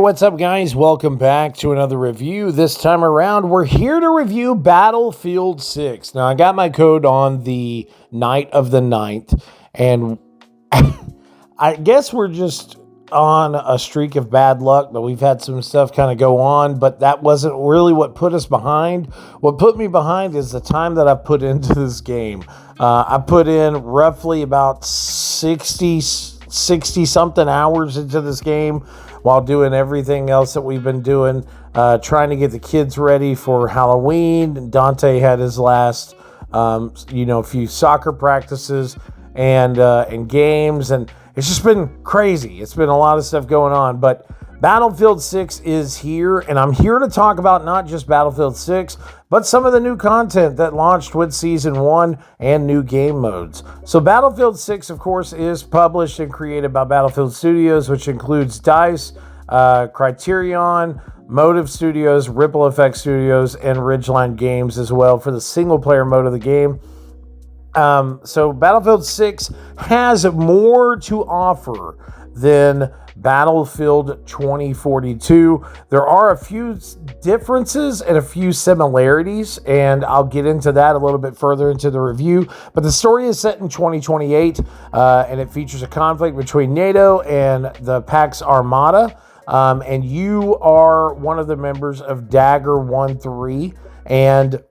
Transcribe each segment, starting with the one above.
what's up, guys? Welcome back to another review. This time around, we're here to review Battlefield 6. Now, I got my code on the night of the 9th, and I guess we're just on a streak of bad luck, but we've had some stuff kind of go on, but that wasn't really what put us behind. What put me behind is the time that I put into this game. I put in roughly about 60 something hours into this game while doing everything else that we've been doing, trying to get the kids ready for Halloween. Dante had his last, few soccer practices and games, and it's just been crazy. It's been a lot of stuff going on, but Battlefield 6 is here, and I'm here to talk about not just Battlefield 6, but some of the new content that launched with Season 1 and new game modes. So Battlefield 6, of course, is published and created by Battlefield Studios, which includes DICE, Criterion, Motive Studios, Ripple Effect Studios, and Ridgeline Games as well for the single-player mode of the game. So Battlefield 6 has more to offer than Battlefield 2042. There are a few differences and a few similarities, and I'll get into that a little bit further into the review. But the story is set in 2028, and it features a conflict between NATO and the Pax Armada, and you are one of the members of Dagger 1-3, and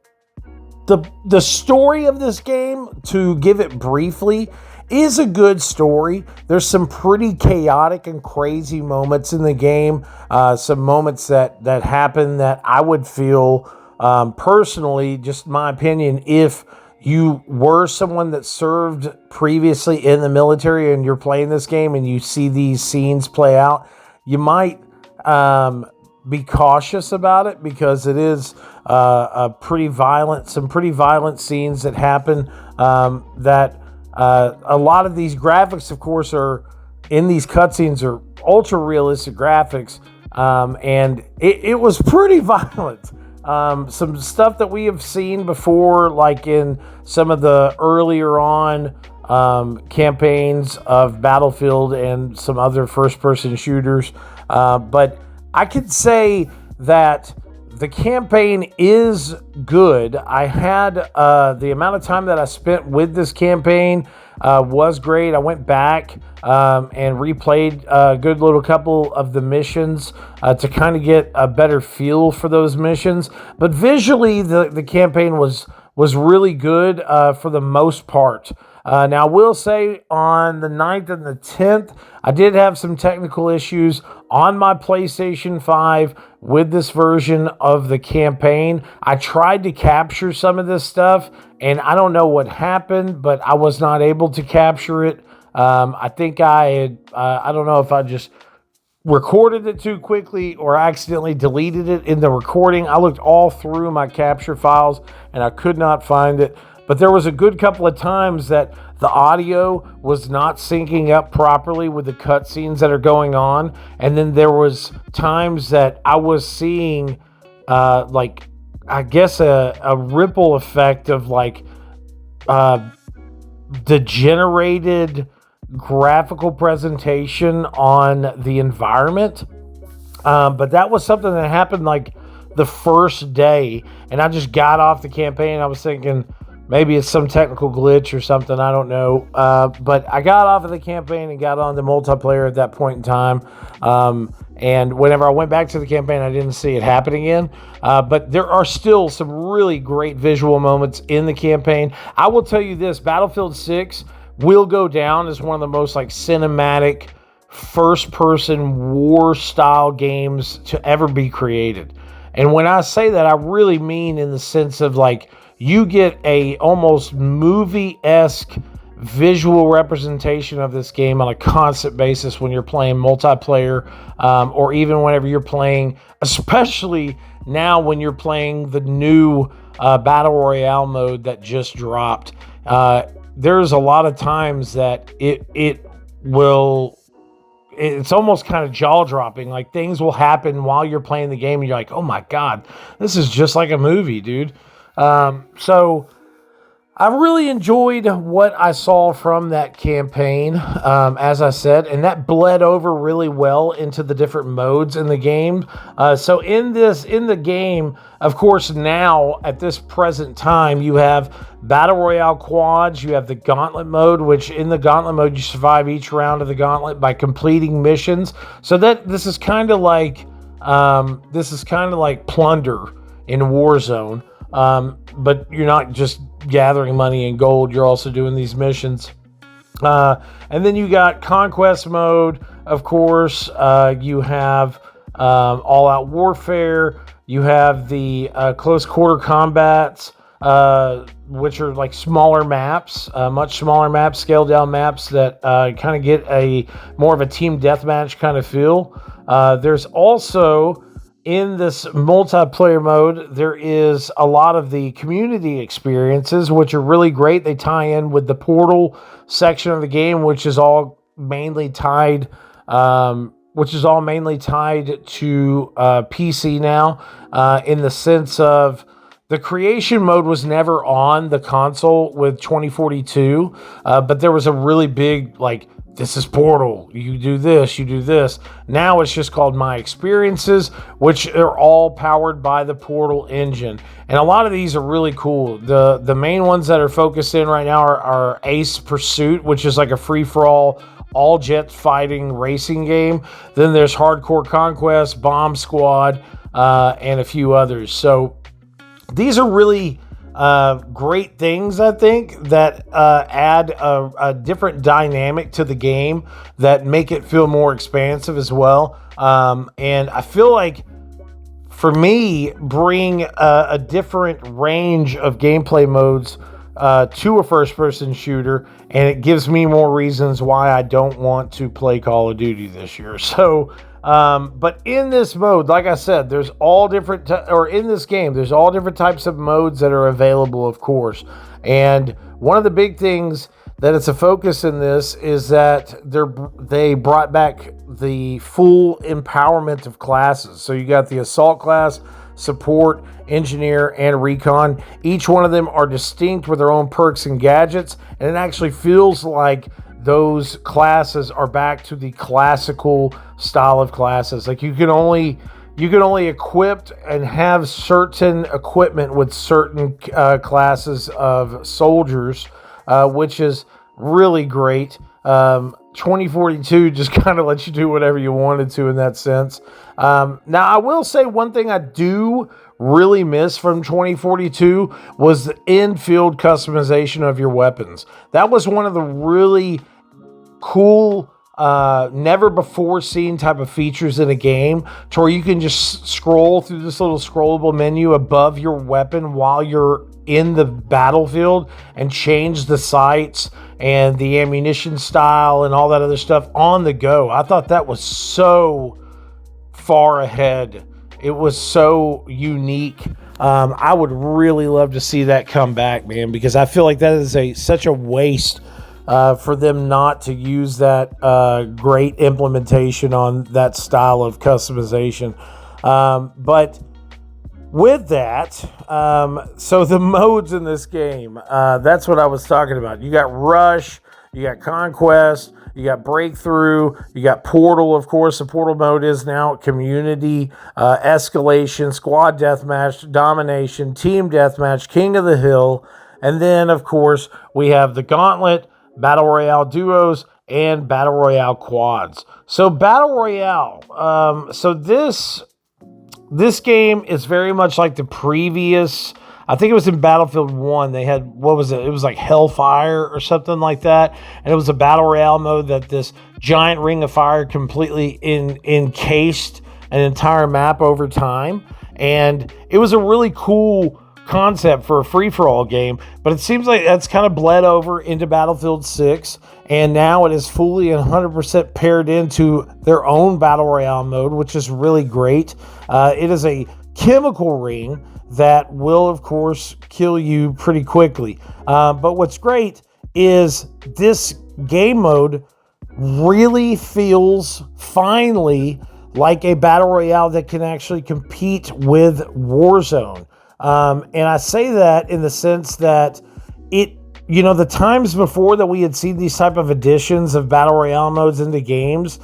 the story of this game, to give it briefly, is a good story. There's some pretty chaotic and crazy moments in the game. Some moments that happen that I would feel, personally, just my opinion, if you were someone that served previously in the military and you're playing this game and you see these scenes play out, you might be cautious about it, because it is some pretty violent scenes that happen, that a lot of these graphics, of course, are in these cutscenes are ultra realistic graphics, and it was pretty violent. Some stuff that we have seen before, like in some of the earlier on campaigns of Battlefield and some other first-person shooters, but I could say that the campaign is good. I had the amount of time that I spent with this campaign was great. I went back and replayed a good little couple of the missions to kind of get a better feel for those missions. But visually, the campaign was really good for the most part. Now, I will say on the 9th and the 10th, I did have some technical issues on my PlayStation 5 with this version of the campaign. I tried to capture some of this stuff, and I don't know what happened, but I was not able to capture it. I think I don't know if I just recorded it too quickly or accidentally deleted it in the recording. I looked all through my capture files, and I could not find it. But there was a good couple of times that the audio was not syncing up properly with the cutscenes that are going on. And then there was times that I was seeing, a ripple effect of degenerated graphical presentation on the environment. But that was something that happened the first day. And I just got off the campaign. I was thinking, maybe it's some technical glitch or something. I don't know. But I got off of the campaign and got on the multiplayer at that point in time. And whenever I went back to the campaign, I didn't see it happen again. But there are still some really great visual moments in the campaign. I will tell you this, Battlefield 6 will go down as one of the most cinematic first-person war-style games to ever be created. And when I say that, I really mean in the sense of you get a almost movie-esque visual representation of this game on a constant basis when you're playing multiplayer, or even whenever you're playing, especially now when you're playing the new Battle Royale mode that just dropped. There's a lot of times that it's almost kind of jaw-dropping. Things will happen while you're playing the game, and you're like, oh my God, this is just like a movie, dude. So I really enjoyed what I saw from that campaign, as I said, and that bled over really well into the different modes in the game. So in the game, of course, now at this present time, you have Battle Royale quads, you have the Gauntlet mode, which in the Gauntlet mode, you survive each round of the Gauntlet by completing missions. So this is kind of like Plunder in Warzone. But you're not just gathering money and gold, you're also doing these missions. And then you got Conquest mode, of course. You have all-out warfare. You have the close quarter combats, which are like smaller maps, much smaller maps, scaled down maps that kind of get a more of a team deathmatch kind of feel. There's also, in this multiplayer mode, there is a lot of the community experiences, which are really great. They tie in with the Portal section of the game, which is all mainly tied to PC now, in the sense of the creation mode was never on the console with 2042, but there was a really big, like, this is Portal, you do this, you do this. Now it's just called My Experiences, which are all powered by the Portal engine. And a lot of these are really cool. The main ones that are focused in right now are Ace Pursuit, which is like a free-for-all, all-jet fighting racing game. Then there's Hardcore Conquest, Bomb Squad, and a few others. So these are really great things, I think, that add a different dynamic to the game that make it feel more expansive as well. And I feel like, for me, bring a different range of gameplay modes to a first-person shooter, and it gives me more reasons why I don't want to play Call of Duty this year. So, but in this mode, like I said, there's all different, in this game, there's all different types of modes that are available, of course. And one of the big things that it's a focus in this is that they brought back the full empowerment of classes. So you got the Assault class, Support, Engineer, and Recon. Each one of them are distinct with their own perks and gadgets, and it actually feels like those classes are back to the classical style of classes. Like you can only equip and have certain equipment with certain classes of soldiers, which is really great. 2042 just kind of lets you do whatever you wanted to in that sense. Now, I will say one thing I do really miss from 2042 was the in-field customization of your weapons. That was one of the really cool, never before seen type of features in a game, to where you can just scroll through this little scrollable menu above your weapon while you're in the battlefield and change the sights and the ammunition style and all that other stuff on the go. I thought that was so far ahead. It was so unique. I would really love to see that come back, man, because I feel like that is such a waste for them not to use that great implementation on that style of customization. But with that, so the modes in this game, that's what I was talking about. You got Rush, you got Conquest, you got Breakthrough, you got Portal, of course. The Portal mode is now Community, Escalation, Squad Deathmatch, Domination, Team Deathmatch, King of the Hill, and then, of course, we have the Gauntlet, Battle Royale Duos, and Battle Royale Quads. So Battle Royale, so this game is very much like the previous. I think it was in Battlefield 1. They had, what was it? It was like Hellfire or something like that. And it was a Battle Royale mode that this giant ring of fire completely encased an entire map over time. And it was a really cool concept for a free-for-all game, but it seems like that's kind of bled over into Battlefield 6, and now it is fully and 100% paired into their own Battle Royale mode, which is really great. It is a chemical ring that will, of course, kill you pretty quickly. But what's great is this game mode really feels finally like a Battle Royale that can actually compete with Warzone. And I say that in the sense that the times before that we had seen these type of additions of battle royale modes into games,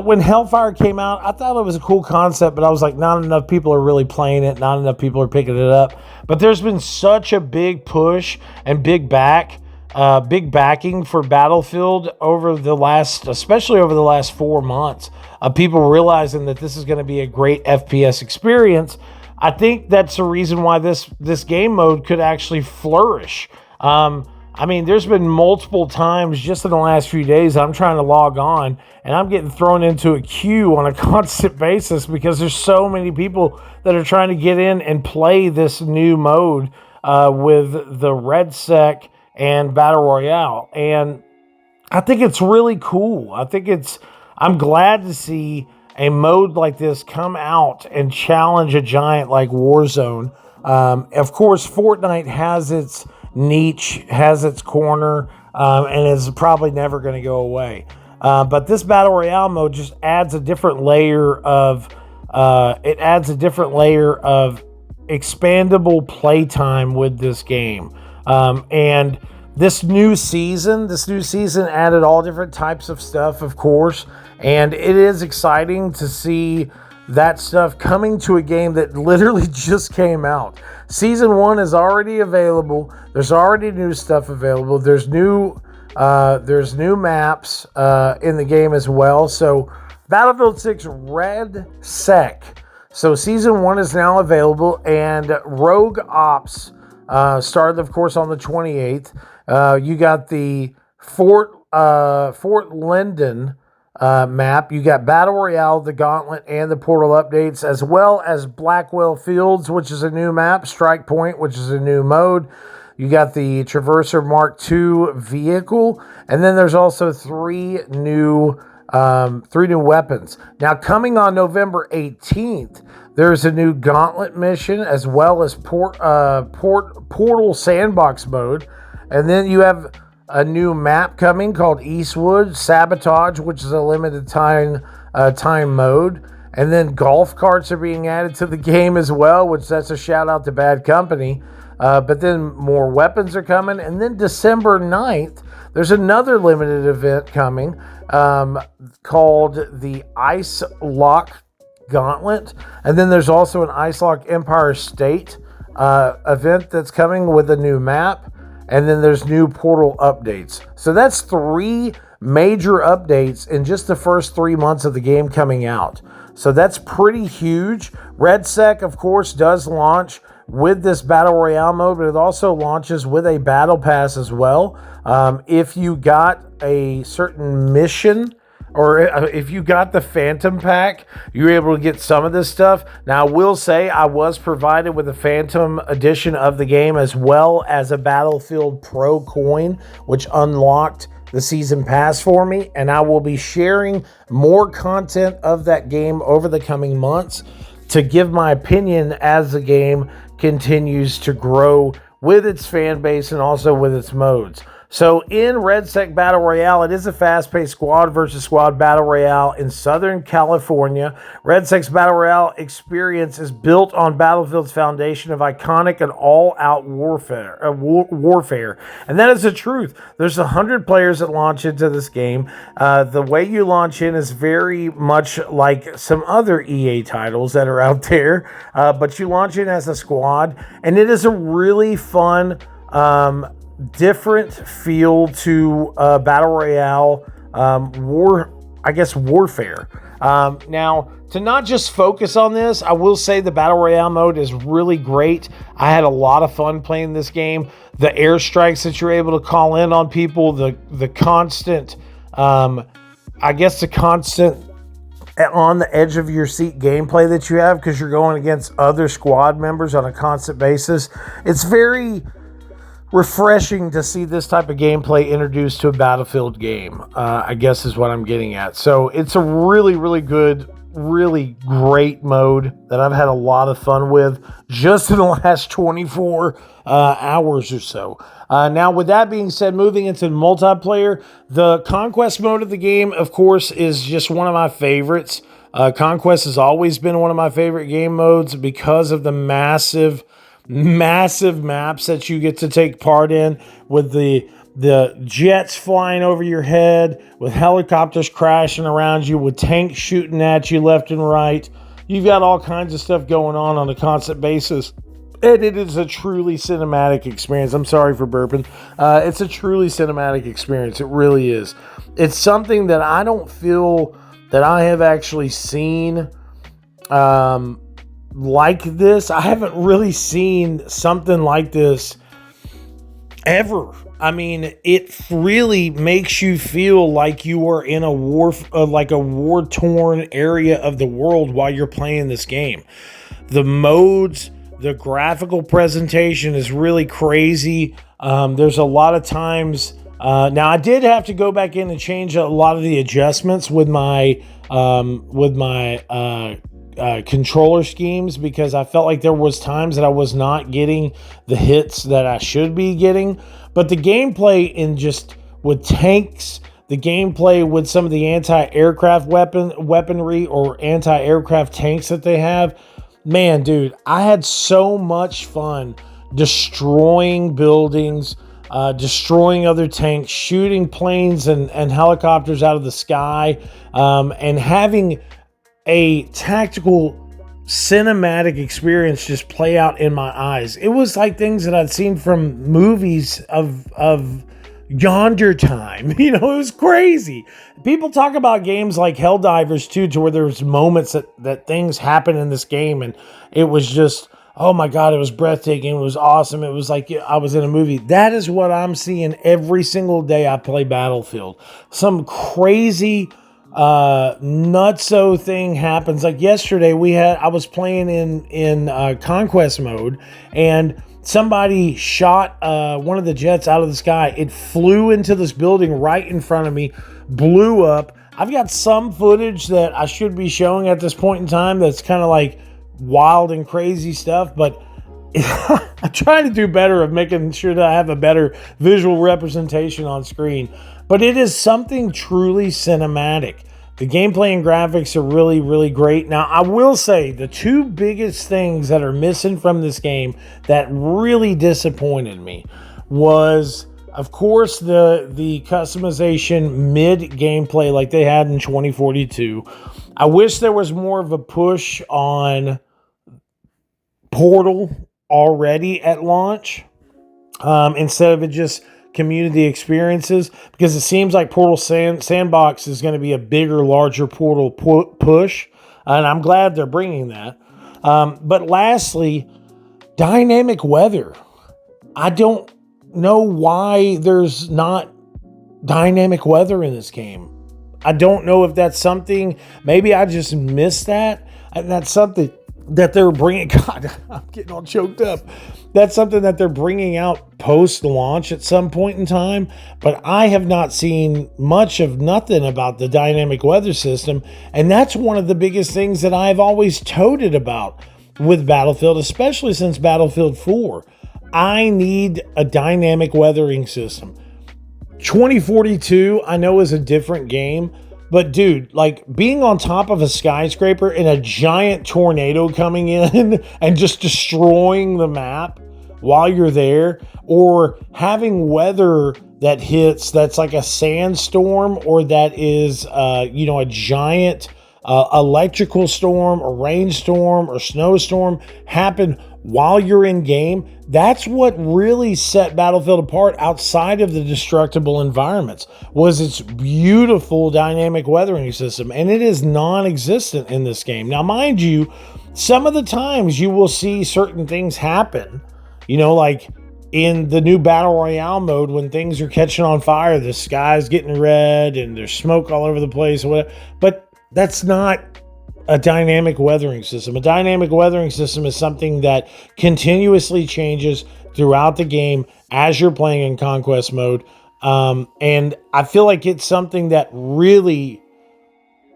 when Hellfire came out, I thought it was a cool concept, but I was like, not enough people are really playing it. Not enough people are picking it up. But there's been such a big push and big backing for Battlefield especially over the last 4 months, of people realizing that this is going to be a great FPS experience. I think that's the reason why this game mode could actually flourish. There's been multiple times just in the last few days I'm trying to log on and I'm getting thrown into a queue on a constant basis because there's so many people that are trying to get in and play this new mode with the REDSEC and Battle Royale. And I think it's really cool. I'm glad to see a mode like this come out and challenge a giant like Warzone. Of course, Fortnite has its niche, has its corner, and is probably never going to go away. But this Battle Royale mode just adds a different layer of expandable playtime with this game. And this new season added all different types of stuff, of course, and it is exciting to see that stuff coming to a game that literally just came out. Season 1 is already available. There's already new stuff available. There's new maps in the game as well. So Battlefield 6 REDSEC. So Season 1 is now available, and Rogue Ops started, of course, on the 28th. You got the Fort Linden map. You got Battle Royale, the Gauntlet, and the Portal updates, as well as Blackwell Fields, which is a new map, Strike Point, which is a new mode. You got the Traverser Mark II vehicle, and then there's also three new weapons. Now, coming on November 18th, there's a new Gauntlet mission, as well as Portal Sandbox mode, and then you have a new map coming called Eastwood Sabotage, which is a limited time mode. And then golf carts are being added to the game as well, which that's a shout out to Bad Company. But then more weapons are coming. And then December 9th, there's another limited event coming called the Ice Lock Gauntlet. And then there's also an Ice Lock Empire State event that's coming with a new map. And then there's new Portal updates. So that's 3 major updates in just the first 3 months of the game coming out. So that's pretty huge. REDSEC, of course, does launch with this Battle Royale mode, but it also launches with a Battle Pass as well. If you got a certain mission, or if you got the Phantom Pack, you're able to get some of this stuff. Now, I will say I was provided with a Phantom edition of the game, as well as a Battlefield Pro coin, which unlocked the season pass for me. And I will be sharing more content of that game over the coming months to give my opinion as the game continues to grow with its fan base and also with its modes. So in REDSEC Battle Royale, it is a fast-paced squad versus squad battle royale in Southern California. REDSEC's Battle Royale experience is built on Battlefield's foundation of iconic and all-out warfare. And that is the truth. There's 100 players that launch into this game. The way you launch in is very much like some other EA titles that are out there. But you launch in as a squad, and it is a really fun different feel to Battle Royale warfare. Now, to not just focus on this, I will say the Battle Royale mode is really great. I had a lot of fun playing this game. The airstrikes that you're able to call in on people, the constant on the edge of your seat gameplay that you have because you're going against other squad members on a constant basis. It's very refreshing to see this type of gameplay introduced to a Battlefield game, I guess is what I'm getting at. So it's a really, really good, really great mode that I've had a lot of fun with just in the last 24 hours or so. Now, with that being said, moving into multiplayer, the Conquest mode of the game, of course, is just one of my favorites. Conquest has always been one of my favorite game modes because of the massive massive maps that you get to take part in, with the jets flying over your head, with helicopters crashing around you, with tanks shooting at you left and right. You've got all kinds of stuff going on a constant basis. And it is a truly cinematic experience. I'm sorry for burping. It's a truly cinematic experience. It really is. It's something that I don't feel that I have actually seen like this. I haven't really seen something like this ever. I mean, it really makes you feel like you are in a war-torn area of the world while you're playing this game. The modes, the graphical presentation is really crazy. There's a lot of times. Now, I did have to go back in and change a lot of the adjustments with my controller schemes, because I felt like there was times that I was not getting the hits that I should be getting. But the gameplay with tanks, the gameplay with some of the anti-aircraft weaponry or anti-aircraft tanks that they have, man, dude, I had so much fun destroying buildings, destroying other tanks, shooting planes and helicopters out of the sky, and having a tactical cinematic experience just play out in my eyes. It was like things that I'd seen from movies of yonder time. It was crazy. People talk about games like Helldivers too, to where there's moments that things happen in this game and it was just, oh my God, it was breathtaking. It was awesome. It was like I was in a movie. That is what I'm seeing every single day I play Battlefield. Some crazy nutso thing happens. Like yesterday, I was playing in conquest mode, and somebody shot one of the jets out of the sky. It flew into this building right in front of me, blew up. I've got some footage that I should be showing at this point in time that's kind of like wild and crazy stuff, but I try to do better of making sure that I have a better visual representation on screen. But it is something truly cinematic. The gameplay and graphics are really, really great. Now, I will say the two biggest things that are missing from this game that really disappointed me was, of course, the customization mid-gameplay like they had in 2042. I wish there was more of a push on Portal already at launch, instead of it just community experiences, because it seems like Portal Sandbox is going to be a bigger, larger Portal push, and I'm glad they're bringing that. But lastly, dynamic weather. I don't know why there's not dynamic weather in this game. I don't know if that's something, maybe I just missed that, and that's something that they're bringing. God, I'm getting all choked up. That's something that they're bringing out post-launch at some point in time, but I have not seen much of nothing about the dynamic weather system, and that's one of the biggest things that I've always toted about with Battlefield, especially since Battlefield 4. I need a dynamic weathering system. 2042, I know, is a different game, but dude, like being on top of a skyscraper and a giant tornado coming in and just destroying the map while you're there, or having weather that hits that's like a sandstorm, or that is a giant electrical storm or rainstorm or snowstorm happen while you're in game. That's what really set Battlefield apart outside of the destructible environments, was its beautiful dynamic weathering system, and it is non-existent in this game. Now, mind you, some of the times you will see certain things happen, like in the new Battle Royale mode, when things are catching on fire, the sky's getting red and there's smoke all over the place or whatever, but that's not a dynamic weathering system. A dynamic weathering system is something that continuously changes throughout the game as you're playing in conquest mode. And I feel like it's something that really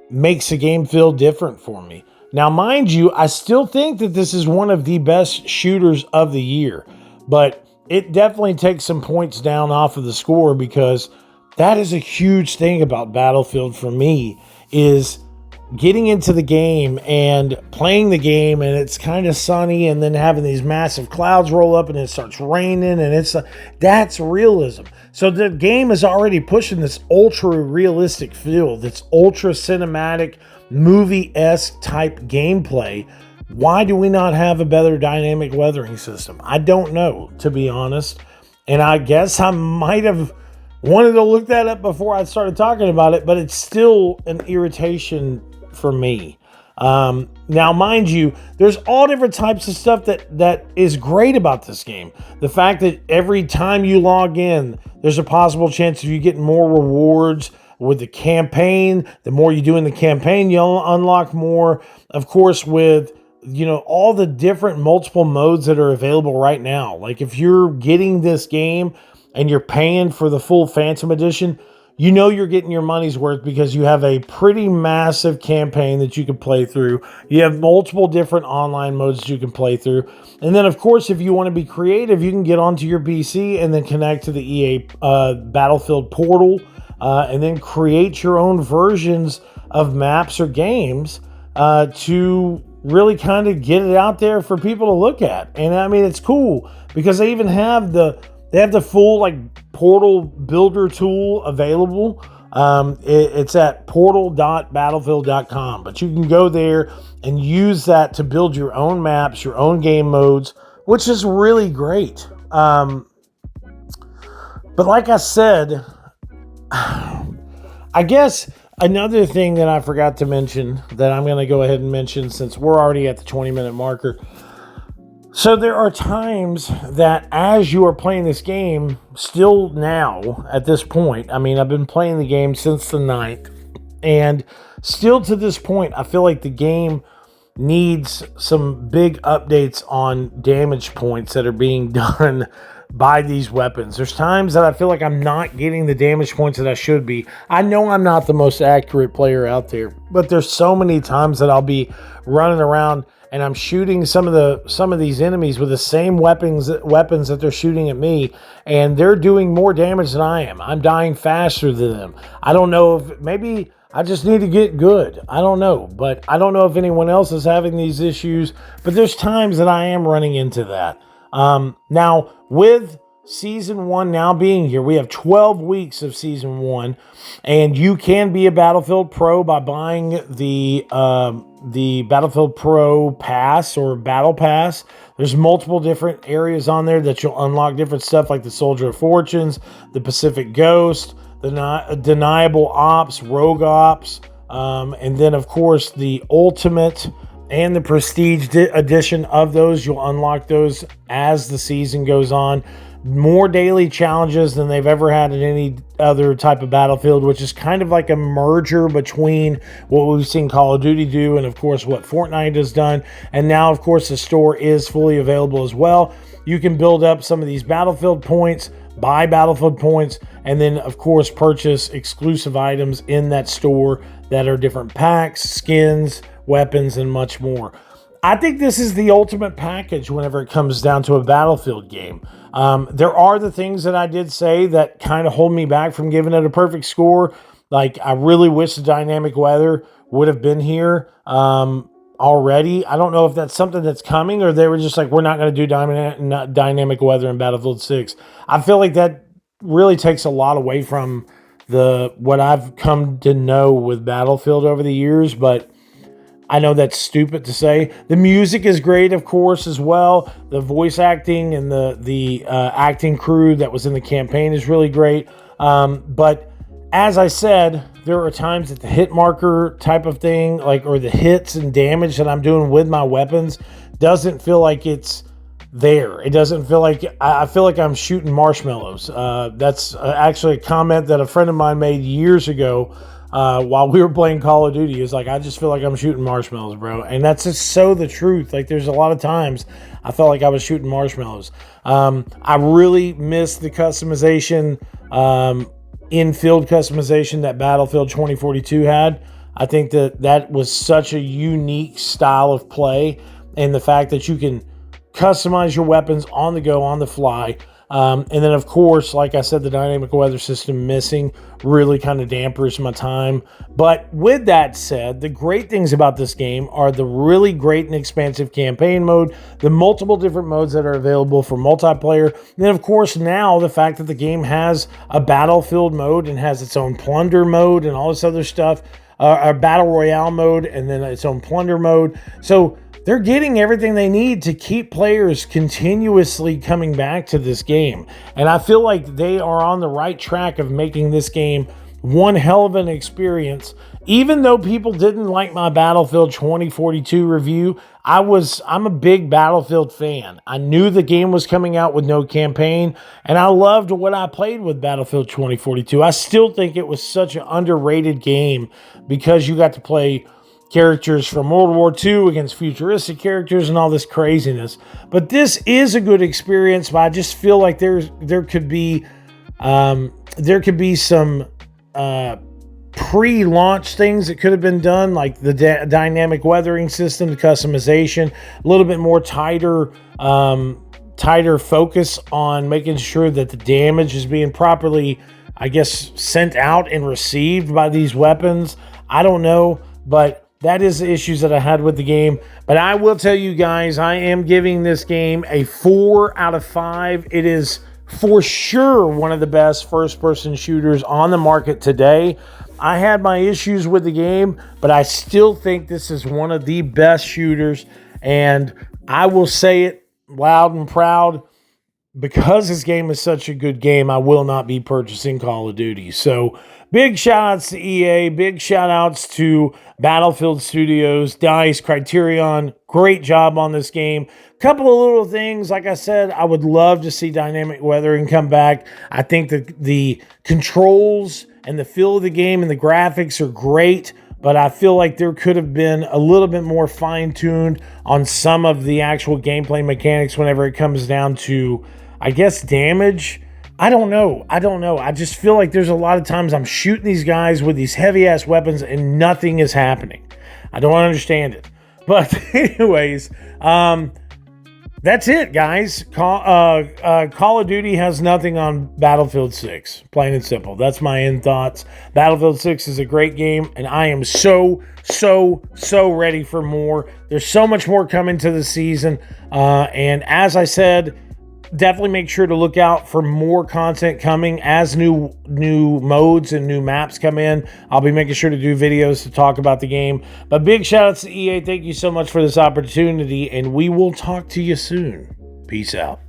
makes the game feel different for me. Now, mind you, I still think that this is one of the best shooters of the year, but it definitely takes some points down off of the score, because that is a huge thing about Battlefield for me, is getting into the game and playing the game, and it's kind of sunny, and then having these massive clouds roll up and it starts raining, and that's realism. So the game is already pushing this ultra realistic feel, this ultra cinematic movie-esque type gameplay. Why do we not have a better dynamic weathering system? I don't know, to be honest. And I guess I might have wanted to look that up before I started talking about it, but it's still an irritation for me. Now, mind you, there's all different types of stuff that is great about this game. The fact that every time you log in, there's a possible chance of you getting more rewards with the campaign. The more you do in the campaign, you'll unlock more. Of course, with all the different multiple modes that are available right now. Like if you're getting this game and you're paying for the full Phantom Edition, you're getting your money's worth because you have a pretty massive campaign that you can play through. You have multiple different online modes that you can play through. And then, of course, if you want to be creative, you can get onto your PC and then connect to the EA Battlefield portal and then create your own versions of maps or games to really kind of get it out there for people to look at. And I mean, it's cool because they even have the full portal builder tool available. It's at portal.battlefield.com, but you can go there and use that to build your own maps, your own game modes, which is really great. But like I said, I guess another thing that I forgot to mention that I'm going to go ahead and mention since we're already at the 20-minute marker. So there are times that as you are playing this game, still now at this point, I mean, I've been playing the game since the 9th, and still to this point, I feel like the game needs some big updates on damage points that are being done by these weapons. There's times that I feel like I'm not getting the damage points that I should be. I know I'm not the most accurate player out there, but there's so many times that I'll be running around and I'm shooting some of these enemies with the same weapons that they're shooting at me, and they're doing more damage than I am. I'm dying faster than them. I don't know if maybe I just need to get good. I don't know, but I don't know if anyone else is having these issues, but there's times that I am running into that. Now, with Season 1 now being here, we have 12 weeks of Season 1, and you can be a Battlefield Pro by buying the Battlefield Pro Pass or Battle Pass. There's multiple different areas on there that you'll unlock different stuff like the Soldier of Fortunes, the Pacific Ghost, the Deniable Ops, Rogue Ops, and then, of course, the Ultimate and the Prestige edition of those. You'll unlock those as the season goes on. More daily challenges than they've ever had in any other type of Battlefield, which is kind of like a merger between what we've seen Call of Duty do and, of course, what Fortnite has done. And now, of course, the store is fully available as well. You can build up some of these Battlefield points, buy Battlefield points, and then, of course, purchase exclusive items in that store that are different packs, skins, weapons, and much more. I think this is the ultimate package whenever it comes down to a Battlefield game. There are the things that I did say that kind of hold me back from giving it a perfect score. Like, I really wish the dynamic weather would have been here already. I don't know if that's something that's coming, or they were just like, we're not going to do dynamic weather in Battlefield 6. I feel like that really takes a lot away from what I've come to know with Battlefield over the years, but I know that's stupid to say. The music is great, of course, as well. The voice acting and the acting crew that was in the campaign is really great. But as I said, there are times that the hit marker type of thing, or the hits and damage that I'm doing with my weapons, doesn't feel like it's there. It doesn't feel like, I feel like I'm shooting marshmallows. That's actually a comment that a friend of mine made years ago. While we were playing Call of Duty. Is like, I just feel like I'm shooting marshmallows, bro. And that's just so the truth. Like, there's a lot of times I felt like I was shooting marshmallows. I really miss the customization, in-field customization that Battlefield 2042 had. I think that was such a unique style of play, and the fact that you can customize your weapons on the go, on the fly. And then, of course, like I said, the dynamic weather system missing really kind of dampers my time. But with that said, the great things about this game are the really great and expansive campaign mode, the multiple different modes that are available for multiplayer. And then, of course, now the fact that the game has a battlefield mode and has its own plunder mode and all this other stuff, a battle royale mode, and then its own plunder mode. So they're getting everything they need to keep players continuously coming back to this game. And I feel like they are on the right track of making this game one hell of an experience. Even though people didn't like my Battlefield 2042 review, I'm a big Battlefield fan. I knew the game was coming out with no campaign, and I loved what I played with Battlefield 2042. I still think it was such an underrated game because you got to play characters from World War II against futuristic characters and all this craziness. But this is a good experience, but I just feel like there could be some pre-launch things that could have been done, like the dynamic weathering system, the customization, a little bit more tighter focus on making sure that the damage is being properly, I guess, sent out and received by these weapons. I don't know, but that is the issues that I had with the game. But I will tell you guys, I am giving this game a 4 out of 5. It is for sure one of the best first-person shooters on the market today. I had my issues with the game, but I still think this is one of the best shooters. And I will say it loud and proud, because this game is such a good game, I will not be purchasing Call of Duty. So big shout outs to EA, big shout outs to Battlefield Studios, DICE, Criterion. Great job on this game. Couple of little things, like I said, I would love to see dynamic weathering come back. I think the controls and the feel of the game and the graphics are great, but I feel like there could have been a little bit more fine-tuned on some of the actual gameplay mechanics whenever it comes down to, I guess, damage. I don't know. I just feel like there's a lot of times I'm shooting these guys with these heavy-ass weapons and nothing is happening. I don't understand it. But anyways, that's it, guys. Call of Duty has nothing on Battlefield 6. Plain and simple. That's my end thoughts. Battlefield 6 is a great game, and I am so ready for more. There's so much more coming to the season. And as I said, definitely make sure to look out for more content coming as new modes and new maps come in. I'll be making sure to do videos to talk about the game. But big shout outs to EA. Thank you so much for this opportunity, and we will talk to you soon. Peace out.